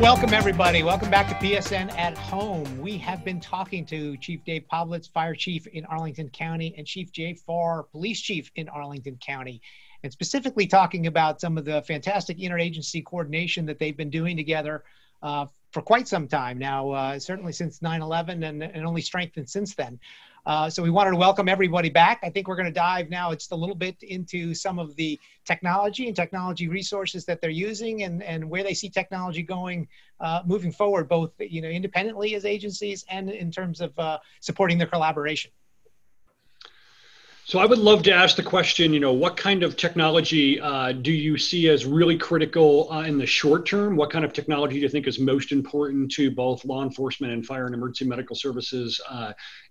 Welcome everybody. Welcome back to PSN at Home. We have been talking to Chief Dave Pavlitz, Fire Chief in Arlington County, and Chief Jay Farr, Police Chief in Arlington County, and specifically talking about some of the fantastic interagency coordination that they've been doing together for quite some time now, certainly since 9/11 and only strengthened since then. So we wanted to welcome everybody back. I think we're going to dive now just a little bit into some of the technology and technology resources that they're using and where they see technology going moving forward, both independently as agencies and in terms of supporting their collaboration. So I would love to ask the question, what kind of technology do you see as really critical in the short term? What kind of technology do you think is most important to both law enforcement and fire and emergency medical services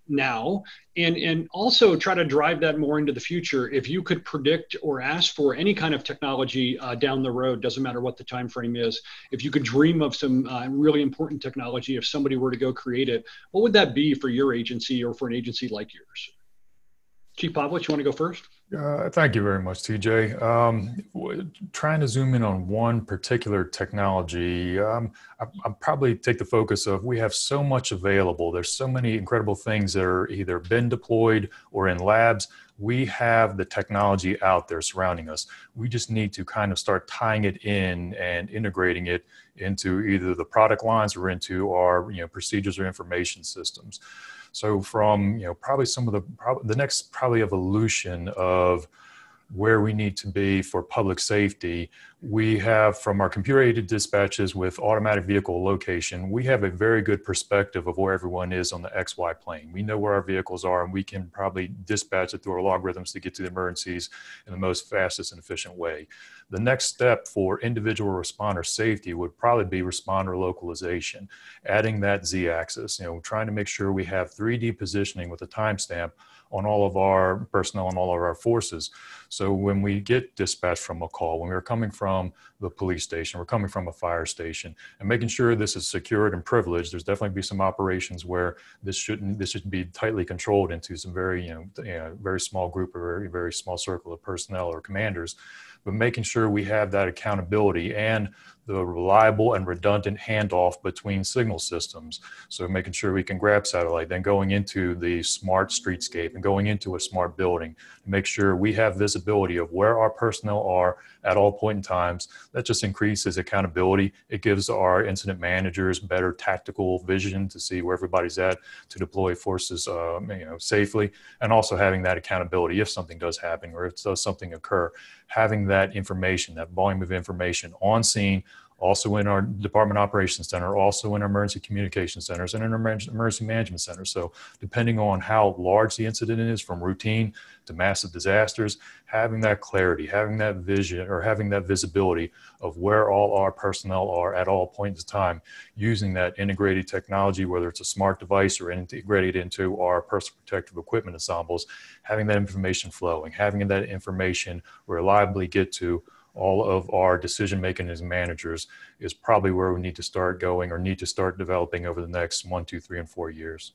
now? And also try to drive that more into the future. If you could predict or ask for any kind of technology down the road, doesn't matter what the time frame is, if you could dream of some really important technology, if somebody were to go create it, what would that be for your agency or for an agency like yours? Chief Pavlitz, you want to go first? Thank you very much, TJ. Trying to zoom in on one particular technology, I'll probably take the focus of we have so much available. There's so many incredible things that are either been deployed or in labs. We have the technology out there surrounding us. We just need to kind of start tying it in and integrating it into either the product lines or into our procedures or information systems. So from probably some of the next evolution of where we need to be for public safety, we have from our computer-aided dispatches with automatic vehicle location, we have a very good perspective of where everyone is on the XY plane. We know where our vehicles are, and we can probably dispatch it through our logarithms to get to the emergencies in the most fastest and efficient way. The next step for individual responder safety would probably be responder localization, adding that Z-axis, trying to make sure we have 3D positioning with a timestamp on all of our personnel and all of our forces. So when we get dispatched from a call, when we're coming from the police station, we're coming from a fire station, and making sure this is secured and privileged, there's definitely be some operations where this should be tightly controlled into some very, very small group or very, very small circle of personnel or commanders, but making sure we have that accountability and the reliable and redundant handoff between signal systems. So making sure we can grab satellite, then going into the smart streetscape and going into a smart building to make sure we have visibility of where our personnel are at all point in times. That just increases accountability. It gives our incident managers better tactical vision to see where everybody's at to deploy forces safely, and also having that accountability if something does happen or if does something occur, having that information, that volume of information on scene, also in our Department Operations Center, also in our Emergency Communication Centers and in our Emergency Management Center. So depending on how large the incident is, from routine to massive disasters, having that clarity, having that vision or having that visibility of where all our personnel are at all points in time, using that integrated technology, whether it's a smart device or integrated into our personal protective equipment ensembles, having that information flowing, having that information reliably get to all of our decision-making as managers is probably where we need to start going or need to start developing over the next 1, 2, 3, and 4 years.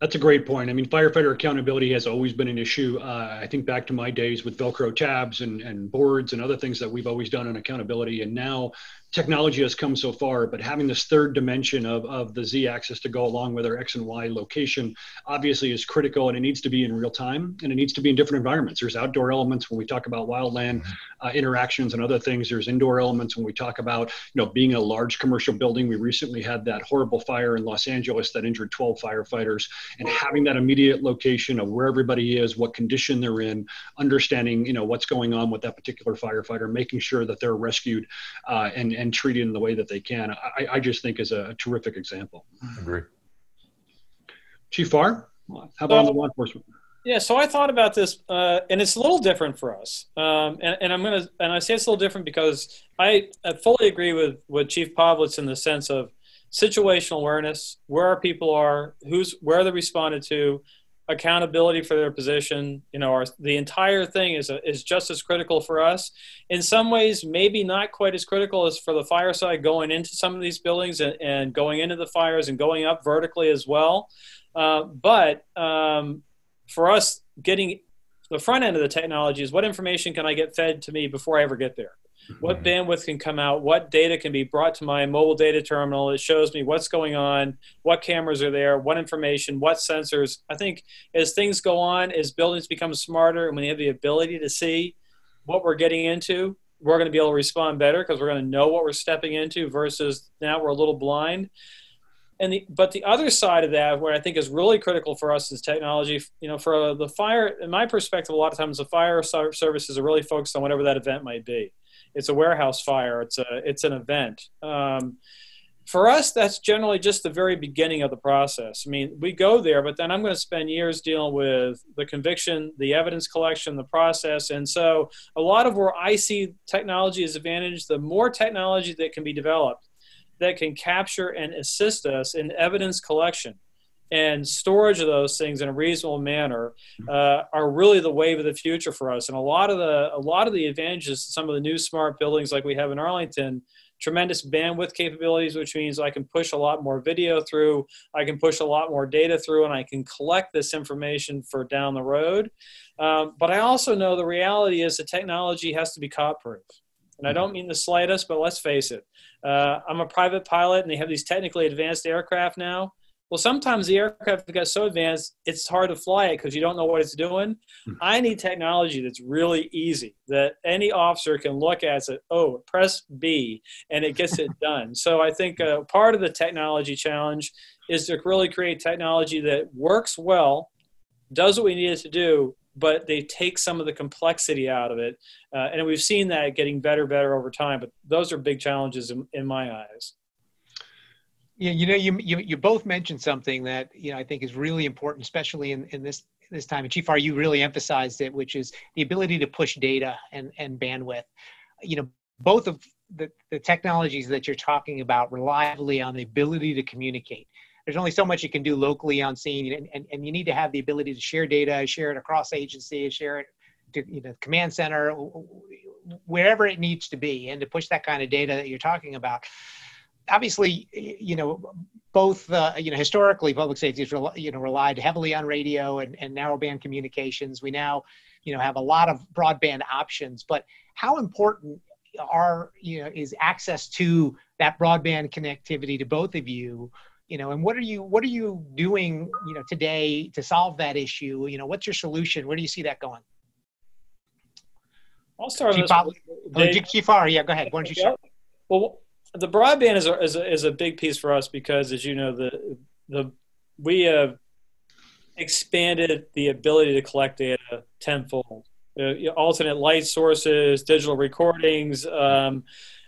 That's a great point. I mean, firefighter accountability has always been an issue. I think back to my days with Velcro tabs and boards and other things that we've always done on accountability. And now technology has come so far, but having this third dimension of the Z-axis to go along with our X and Y location obviously is critical, and it needs to be in real time, and it needs to be in different environments. There's outdoor elements when we talk about wildland interactions and other things. There's indoor elements when we talk about, being in a large commercial building. We recently had that horrible fire in Los Angeles that injured 12 firefighters, and having that immediate location of where everybody is, what condition they're in, understanding, what's going on with that particular firefighter, making sure that they're rescued and treated in the way that they can, I just think is a terrific example. Agree. Chief Farr, how about on the law enforcement? Yeah, so I thought about this, and it's a little different for us. And I say it's a little different because I fully agree with Chief Pavlitz in the sense of situational awareness, where our people are, where they're responded to, accountability for their position. The entire thing is just as critical for us. In some ways, maybe not quite as critical as for the fire side, going into some of these buildings and going into the fires and going up vertically as well. But for us, getting the front end of the technology is what information can I get fed to me before I ever get there? what bandwidth can come out, what data can be brought to my mobile data terminal. It shows me what's going on, what cameras are there, what information, what sensors. I think as things go on, as buildings become smarter and we have the ability to see what we're getting into, we're going to be able to respond better because we're going to know what we're stepping into versus now we're a little blind. But the other side of that, what I think is really critical for us is technology. For the fire, in my perspective, a lot of times the fire services are really focused on whatever that event might be. It's a warehouse fire. It's an event. For us, that's generally just the very beginning of the process. I mean, we go there, but then I'm going to spend years dealing with the conviction, the evidence collection, the process. And so a lot of where I see technology as advantage, the more technology that can be developed that can capture and assist us in evidence collection and storage of those things in a reasonable manner are really the wave of the future for us. And a lot of the advantages to some of the new smart buildings like we have in Arlington, tremendous bandwidth capabilities, which means I can push a lot more video through, I can push a lot more data through, and I can collect this information for down the road. But I also know the reality is the technology has to be cop-proof. And I don't mean the slightest, but let's face it. I'm a private pilot, and they have these technically advanced aircraft now. Well, sometimes the aircraft got so advanced, it's hard to fly it because you don't know what it's doing. I need technology that's really easy, that any officer can look at and say, oh, press B, and it gets it done. So I think part of the technology challenge is to really create technology that works well, does what we need it to do, but they take some of the complexity out of it. And we've seen that getting better over time, but those are big challenges in my eyes. Yeah, you both mentioned something that I think is really important, especially in this time. And Chief Farr, you really emphasized it, which is the ability to push data and bandwidth. Both of the technologies that you're talking about rely heavily on the ability to communicate. There's only so much you can do locally on scene, and you need to have the ability to share data, share it across agencies, share it to command center, wherever it needs to be, and to push that kind of data that you're talking about. Obviously, both historically public safety has relied heavily on radio and narrowband communications. We now have a lot of broadband options, but how important is access to that broadband connectivity to both of you? And what are you doing today to solve that issue? What's your solution? Where do you see that going? I'll start with Chief Farr, yeah, go ahead. Why don't you start? Well, the broadband is a big piece for us because, as you know, we have expanded the ability to collect data tenfold. Alternate light sources, digital recordings,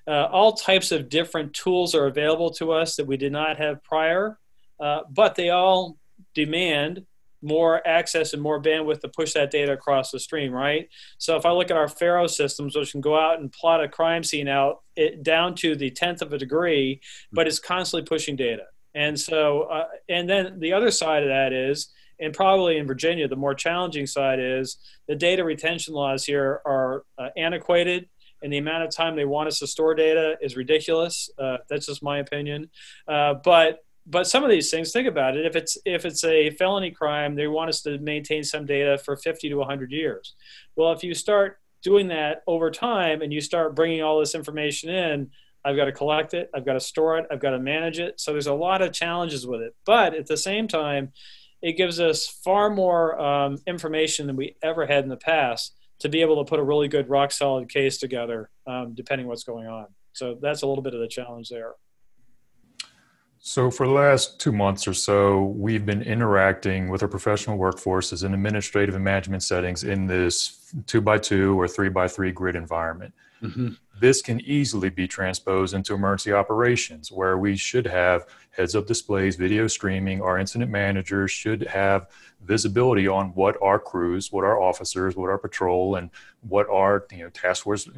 all types of different tools are available to us that we did not have prior, but they all demand more access and more bandwidth to push that data across the stream, right? So if I look at our FARO systems, which can go out and plot a crime scene out down to the 10th of a degree, but it's constantly pushing data. And so, and then the other side of that is, and probably in Virginia, the more challenging side is the data retention laws here are antiquated, and the amount of time they want us to store data is ridiculous. That's just my opinion. But some of these things, think about it. If it's a felony crime, they want us to maintain some data for 50 to 100 years. Well, if you start doing that over time and you start bringing all this information in, I've got to collect it, I've got to store it, I've got to manage it. So there's a lot of challenges with it. But at the same time, it gives us far more information than we ever had in the past to be able to put a really good rock solid case together, depending what's going on. So that's a little bit of the challenge there. So for the last 2 months or so, we've been interacting with our professional workforces in administrative and management settings in this 2x2 or 3x3 grid environment. Mm-hmm. This can easily be transposed into emergency operations, where we should have heads-up displays, video streaming. Our incident managers should have visibility on what our crews, what our officers, what our patrol, and what our task force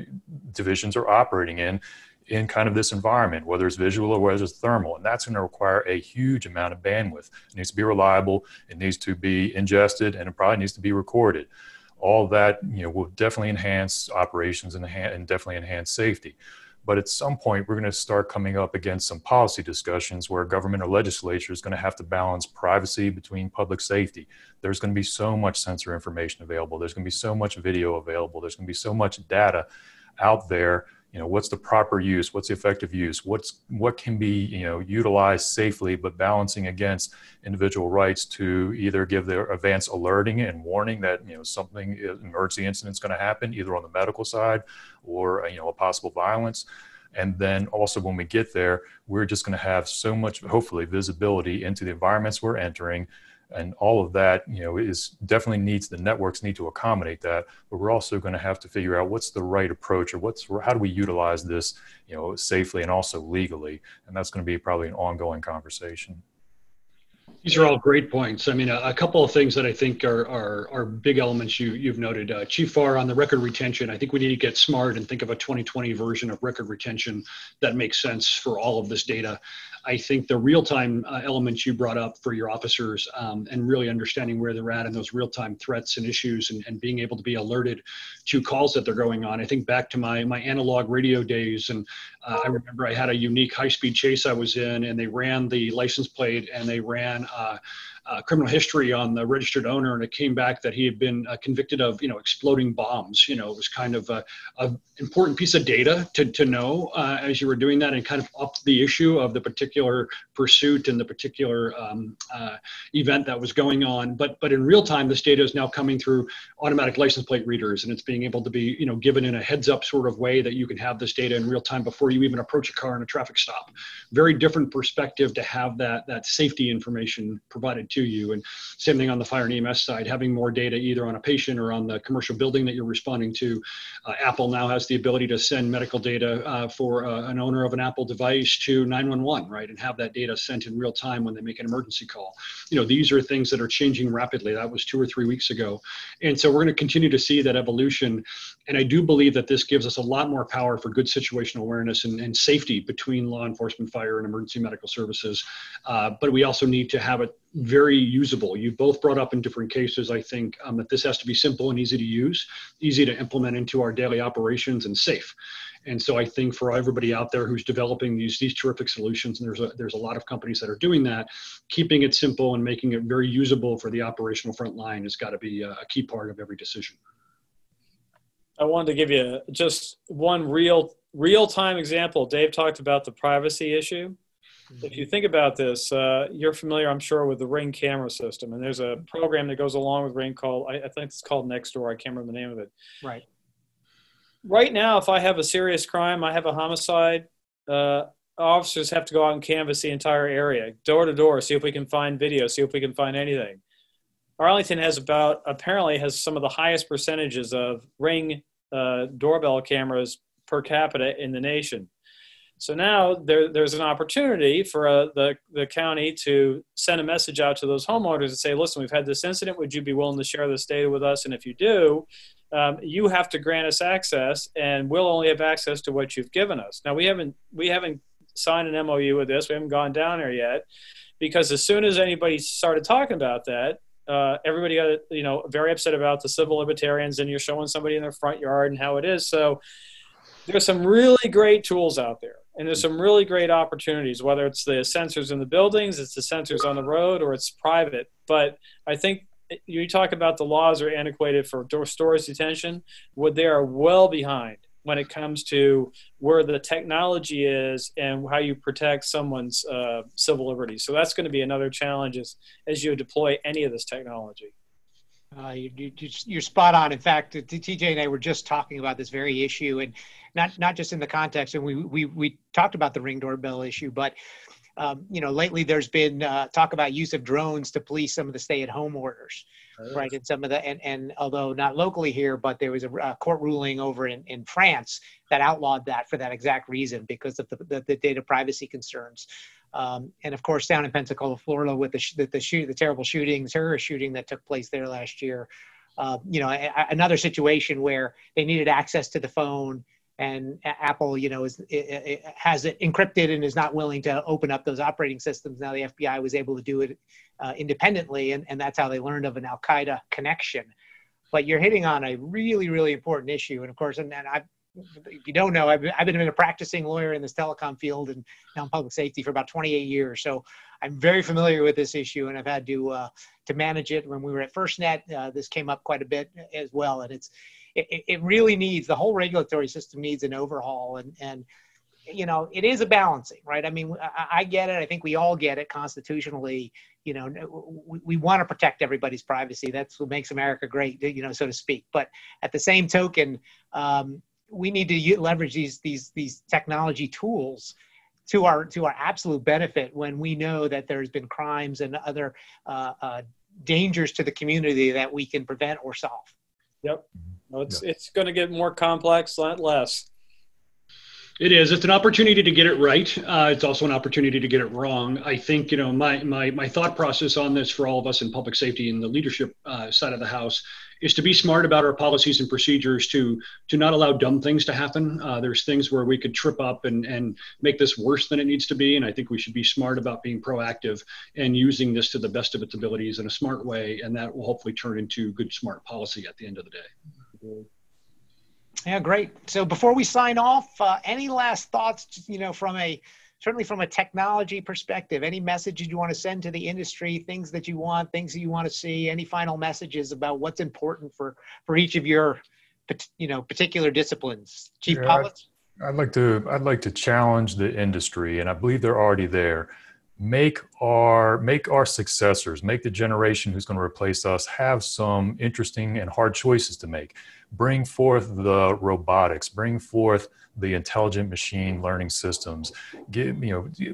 divisions are operating in kind of this environment, whether it's visual or whether it's thermal. And that's going to require a huge amount of bandwidth. It needs to be reliable, it needs to be ingested, and it probably needs to be recorded. All that will definitely enhance operations and definitely enhance safety. But at some point, we're going to start coming up against some policy discussions where government or legislature is going to have to balance privacy between public safety. There's going to be so much sensor information available. There's going to be so much video available. There's going to be so much data out there. what's the proper use, what's the effective use, what can be, utilized safely, but balancing against individual rights to either give their advance alerting and warning that, something, emergency incident is going to happen, either on the medical side or, a possible violence. And then also when we get there, we're just going to have so much, hopefully, visibility into the environments we're entering. And all of that, is definitely the networks need to accommodate that, but we're also going to have to figure out what's the right approach, or how do we utilize this, safely and also legally. And that's going to be probably an ongoing conversation. These are all great points. I mean, a couple of things that I think are big elements you've noted. Chief Farr, on the record retention, I think we need to get smart and think of a 2020 version of record retention that makes sense for all of this data. I think the real-time elements you brought up for your officers, and really understanding where they're at and those real-time threats and issues, and being able to be alerted to calls that they're going on. I think back to my analog radio days, and I remember I had a unique high-speed chase I was in, and they ran the license plate and they ran criminal history on the registered owner, and it came back that he had been convicted of, exploding bombs. It was kind of a important piece of data to know as you were doing that, and kind of up the issue of the particular pursuit and the particular event that was going on. But in real time, this data is now coming through automatic license plate readers, and it's being able to be, given in a heads up sort of way that you can have this data in real time before you even approach a car in a traffic stop. Very different perspective to have that safety information provided to you. And same thing on the fire and EMS side, having more data either on a patient or on the commercial building that you're responding to. Apple now has the ability to send medical data for an owner of an Apple device to 911, right? And have that data sent in real time when they make an emergency call. These are things that are changing rapidly. That was 2 or 3 weeks ago. And so we're going to continue to see that evolution. And I do believe that this gives us a lot more power for good situational awareness and safety between law enforcement, fire, and emergency medical services. But we also need to have it very usable. You both brought up in different cases, I think, that this has to be simple and easy to use, easy to implement into our daily operations, and safe. And so I think for everybody out there who's developing these terrific solutions, and there's a lot of companies that are doing that, keeping it simple and making it very usable for the operational front line has got to be a key part of every decision. I wanted to give you just one real-time example. Dave talked about the privacy issue. If you think about this, you're familiar, I'm sure, with the Ring camera system. And there's a program that goes along with Ring called, I think it's called Nextdoor. I can't remember the name of it. Right. Right now, if I have a serious crime, I have a homicide, officers have to go out and canvass the entire area, door to door, see if we can find video, see if we can find anything. Arlington apparently has some of the highest percentages of Ring doorbell cameras per capita in the nation. So now there's an opportunity for the county to send a message out to those homeowners and say, listen, we've had this incident. Would you be willing to share this data with us? And if you do, you have to grant us access, and we'll only have access to what you've given us. Now, we haven't signed an MOU with this. We haven't gone down there yet, because as soon as anybody started talking about that, everybody got, very upset about the civil libertarians, and you're showing somebody in their front yard and how it is. So there's some really great tools out there, and there's some really great opportunities, whether it's the sensors in the buildings, it's the sensors on the road, or it's private. But I think you talk about the laws are antiquated for storage detention. They are well behind when it comes to where the technology is and how you protect someone's civil liberties. So that's going to be another challenge as you deploy any of this technology. You're spot on. In fact, TJ and I were just talking about this very issue, and not just in the context, and we talked about the Ring doorbell issue, but lately there's been talk about use of drones to police some of the stay-at-home orders, right? And some of the and although not locally here, but there was a court ruling over in France that outlawed that for that exact reason, because of the data privacy concerns. And of course, down in Pensacola, Florida, with the terrible terrorist shooting that took place there last year, another situation where they needed access to the phone, and Apple, has it encrypted and is not willing to open up those operating systems. Now the FBI was able to do it independently, and that's how they learned of an Al-Qaeda connection. But you're hitting on a really, really important issue. And of course, if you don't know, I've been a practicing lawyer in this telecom field and now in public safety for about 28 years. So I'm very familiar with this issue, and I've had to manage it. When we were at FirstNet, this came up quite a bit as well. And it really needs, the whole regulatory system needs an overhaul. And you know, it is a balancing, right? I mean, I get it. I think we all get it constitutionally. You know, we want to protect everybody's privacy. That's what makes America great, you know, so to speak. But at the same token, we need to leverage these technology tools to our absolute benefit when we know that there's been crimes and other dangers to the community that we can prevent or solve. Yep. Well, it's going to get more complex, not less. It is. It's an opportunity to get it right. It's also an opportunity to get it wrong. I think, you know, my thought process on this for all of us in public safety and the leadership side of the house is to be smart about our policies and procedures to not allow dumb things to happen. There's things where we could trip up and make this worse than it needs to be. And I think we should be smart about being proactive and using this to the best of its abilities in a smart way. And that will hopefully turn into good, smart policy at the end of the day. Yeah, great. So before we sign off, any last thoughts, you know, certainly from a technology perspective, any messages you want to send to the industry, things that you want to see, any final messages about what's important for each of your, you know, particular disciplines? Chief Pavlitz? I'd like to challenge the industry, and I believe they're already there. Make our successors, make the generation who's going to replace us have some interesting and hard choices to make. Bring forth the robotics, bring forth the intelligent machine learning systems,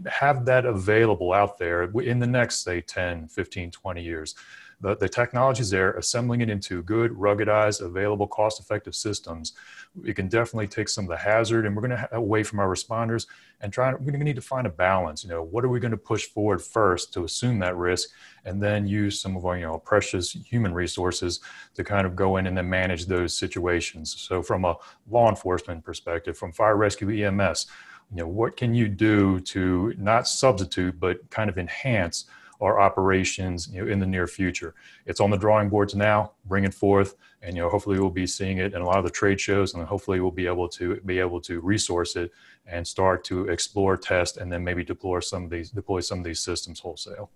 have that available out there in the next, say, 10, 15, 20 years. The technology is there, assembling it into good, ruggedized, available, cost-effective systems. We can definitely take some of the hazard, and we're going to away from our responders and we're going to need to find a balance. You know, what are we going to push forward first to assume that risk, and then use some of our, you know, precious human resources to kind of go in and then manage those situations. So from a law enforcement perspective, from fire rescue, EMS, you know, what can you do to not substitute, but kind of enhance our operations, you know, in the near future? It's on the drawing boards now. Bring it forth, and, you know, hopefully we'll be seeing it in a lot of the trade shows, and hopefully we'll be able to resource it and start to explore, test, and then maybe deploy some of these systems wholesale.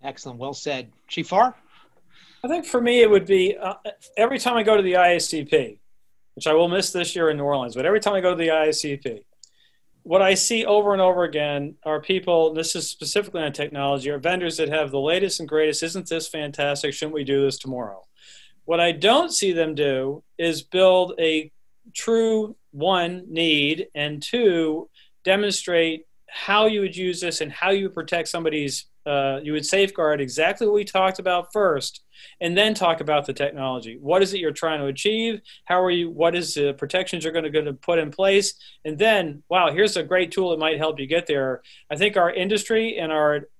Excellent. Well said. Chief Farr? I think for me it would be every time I go to the IACP, which I will miss this year in New Orleans, but every time I go to the IACP, what I see over and over again are people, and this is specifically on technology, are vendors that have the latest and greatest, isn't this fantastic, shouldn't we do this tomorrow? What I don't see them do is build a true, one, need, and two, demonstrate how you would use this and how you would protect somebody's, you would safeguard exactly what we talked about first, and then talk about the technology. What is it you're trying to achieve? What is the protections you're going to put in place? And then, wow, here's a great tool that might help you get there. I think our industry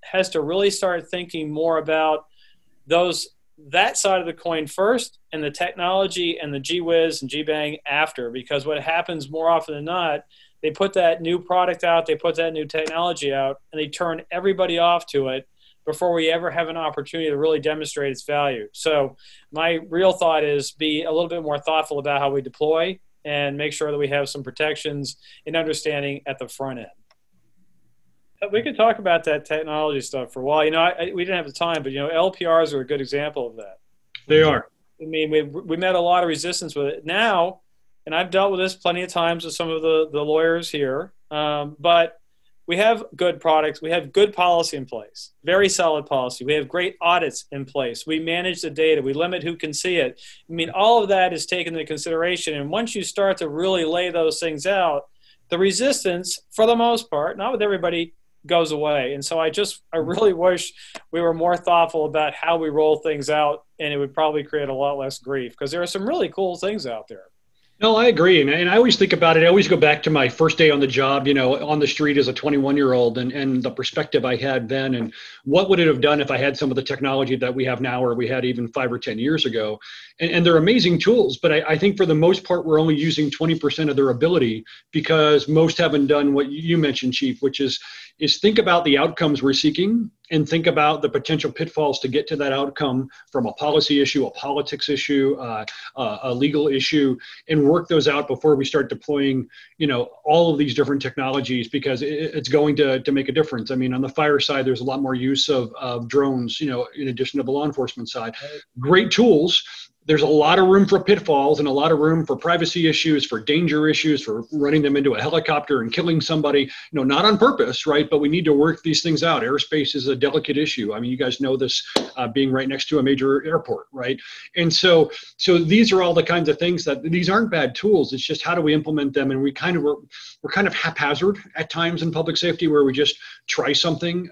has to really start thinking more about that side of the coin first, and the technology and the G-Whiz and G-Bang after, because what happens more often than not, they put that new product out, they put that new technology out, and they turn everybody off to it before we ever have an opportunity to really demonstrate its value. So my real thought is be a little bit more thoughtful about how we deploy and make sure that we have some protections and understanding at the front end. We could talk about that technology stuff for a while. You know, we didn't have the time, but, you know, LPRs are a good example of that. They are. I mean, we met a lot of resistance with it. Now, and I've dealt with this plenty of times with some of the lawyers here, but we have good products. We have good policy in place, very solid policy. We have great audits in place. We manage the data. We limit who can see it. I mean, all of that is taken into consideration. And once you start to really lay those things out, the resistance, for the most part, not with everybody, goes away. And so I really wish we were more thoughtful about how we roll things out, and it would probably create a lot less grief, because there are some really cool things out there. No, I agree. And I always think about it. I always go back to my first day on the job, you know, on the street as a 21-year-old and the perspective I had then, and what would it have done if I had some of the technology that we have now, or we had even 5 or 10 years ago. And they're amazing tools, but I think for the most part, we're only using 20% of their ability, because most haven't done what you mentioned, Chief, which is think about the outcomes we're seeking, and think about the potential pitfalls to get to that outcome, from a policy issue, a politics issue, a legal issue, and work those out before we start deploying, you know, all of these different technologies, because it's going to make a difference. I mean, on the fire side, there's a lot more use of drones, you know, in addition to the law enforcement side. Great tools, there's a lot of room for pitfalls and a lot of room for privacy issues, for danger issues, for running them into a helicopter and killing somebody, not on purpose, right? But we need to work these things out. Airspace is a delicate issue. I mean, you guys know this, being right next to a major airport, right? And so these are all the kinds of things that these aren't bad tools. It's just how do we implement them? And we're kind of haphazard at times in public safety where we just try something.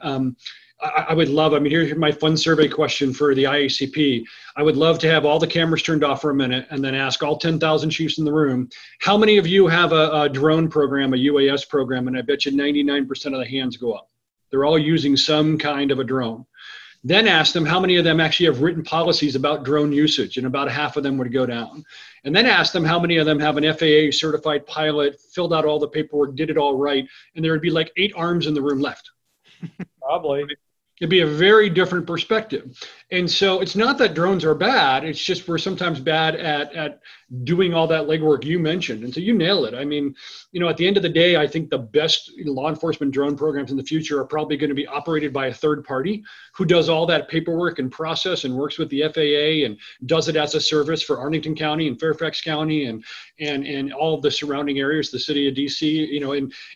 I would love, here's my fun survey question for the IACP. I would love to have all the cameras turned off for a minute and then ask all 10,000 chiefs in the room, how many of you have a drone program, a UAS program? And I bet you 99% of the hands go up. They're all using some kind of a drone. Then ask them how many of them actually have written policies about drone usage, and about half of them would go down. And then ask them how many of them have an FAA certified pilot, filled out all the paperwork, did it all right, and there would be like 8 arms in the room left. Probably. It'd be a very different perspective. And so it's not that drones are bad. It's just we're sometimes bad at doing all that legwork you mentioned. And so you nail it. At the end of the day, I think the best law enforcement drone programs in the future are probably going to be operated by a third party who does all that paperwork and process and works with the FAA and does it as a service for Arlington County and Fairfax County and all of the surrounding areas, the city of DC,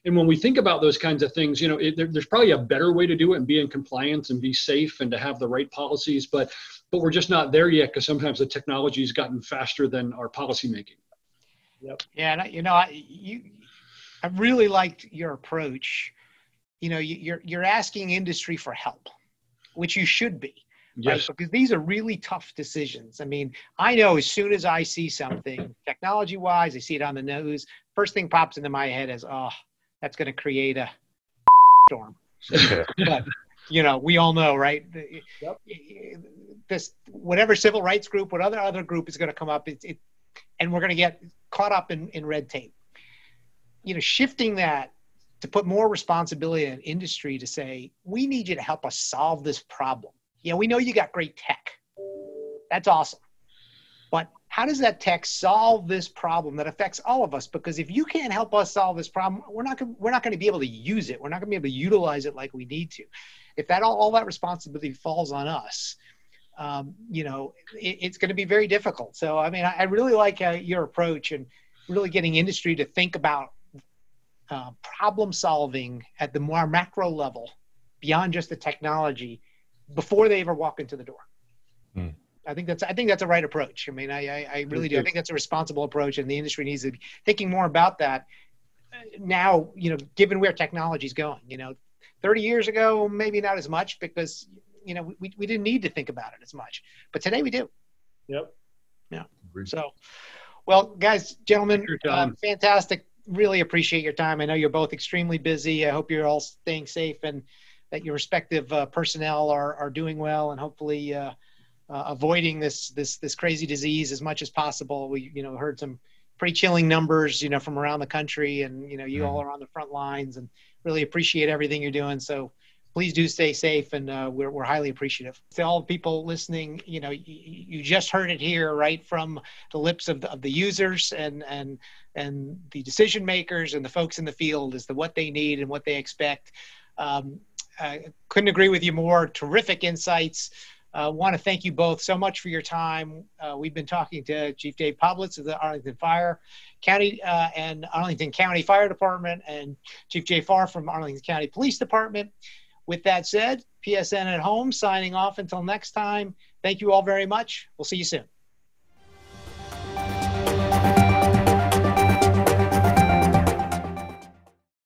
and when we think about those kinds of things, there's probably a better way to do it and be in compliance and be safe and to have the right policies, but we're just not there yet because sometimes the technology has gotten faster than our policy making. Yep. Yeah, and I really liked your approach. You're asking industry for help, which you should be. Yes. Right? Because these are really tough decisions. I know as soon as I see something technology-wise, I see it on the news, first thing pops into my head is, oh, that's going to create a storm. But we all know, right? Yep. This whatever civil rights group, what other group is going to come up, and we're going to get caught up in red tape. Shifting that to put more responsibility on industry to say, we need you to help us solve this problem. We know you got great tech. That's awesome. But how does that tech solve this problem that affects all of us? Because if you can't help us solve this problem, we're not going to be able to use it. We're not going to be able to utilize it like we need to. If all that responsibility falls on us, it's going to be very difficult. So, I really like your approach and really getting industry to think about problem solving at the more macro level beyond just the technology before they ever walk into the door. Hmm. I think that's a right approach. I really do. I think that's a responsible approach, and the industry needs to be thinking more about that now, given where technology is going. 30 years ago, maybe not as much because, we didn't need to think about it as much. But today we do. Yep. Yeah. So, well, guys, gentlemen, fantastic. Really appreciate your time. I know you're both extremely busy. I hope you're all staying safe and that your respective personnel are doing well and hopefully avoiding this crazy disease as much as possible. We, heard some pretty chilling numbers, from around the country, and, you all are on the front lines, and really appreciate everything you're doing. So please do stay safe, and we're highly appreciative. To all the people listening, you just heard it here, right from the lips of the users and the decision makers and the folks in the field as to what they need and what they expect. I couldn't agree with you more. Terrific insights. Want to thank you both so much for your time. We've been talking to Chief Dave Poblitz of the Arlington Fire County and Arlington County Fire Department, and Chief Jay Farr from Arlington County Police Department. With that said, PSN at Home signing off until next time. Thank you all very much. We'll see you soon.